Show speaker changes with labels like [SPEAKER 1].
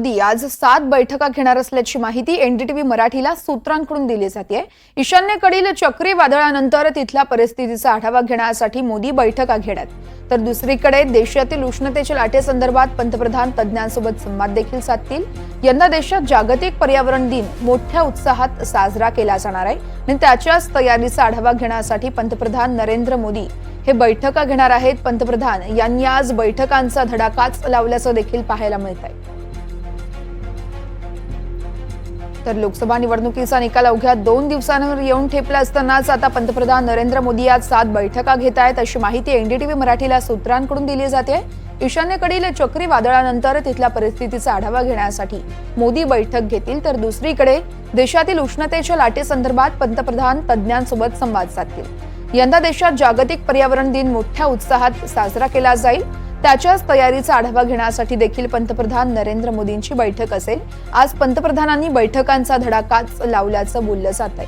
[SPEAKER 1] मोदी आज 7 बैठका घेणार असल्याची माहिती एनडीटीव्ही मराठीला सूत्रांकडून दिली जाते। ईशान्येकडील चक्रीवादळानंतर तिथल्या परिस्थितीचा आढावा घेण्यासाठी मोदी बैठका घेणार, तर दुसरीकडे देशातील उष्णतेच्या लाटेसंदर्भात पंतप्रधान तज्ज्ञांसोबत संवाद देखील साधतील। यंदा देशात जागतिक पर्यावरण दिन मोठ्या उत्साहात साजरा केला जाणार आहे आणि त्याच्याच तयारीचा आढावा घेण्यासाठी पंतप्रधान नरेंद्र मोदी हे बैठका घेणार आहेत। पंतप्रधान यांनी आज बैठकांचा धडाकाच लावल्याचं देखील पाहायला मिळत आहे। तर लोकसभा निवडणुकीचा निकाल अवघ्या 2 दिवसांवर येऊन ठेपला असतानाच आता पंतप्रधान नरेंद्र मोदी आज 7 बैठका घेत आहेत, अशी माहिती एनडीटीव्ही मराठीला सूत्रांकडून दिली जाते। ईशान्येकडील चक्रीवादळानंतर तिथल्या परिस्थितीचा आढावा घेण्यासाठी मोदी बैठक घेतील, तर दुसरीकडे देशातील उष्णतेच्या लाटेसंदर्भात पंतप्रधान तज्ज्ञांसोबत संवाद साधतील। यंदा देशात जागतिक पर्यावरण दिन मोठ्या उत्साहात साजरा केला जाईल, त्याच्याच तयारीचा आढावा घेण्यासाठी देखील पंतप्रधान नरेंद्र मोदींची बैठक असेल। आज पंतप्रधानांनी बैठकांचा धडाकाच लावल्याचं बोललं जात आहे।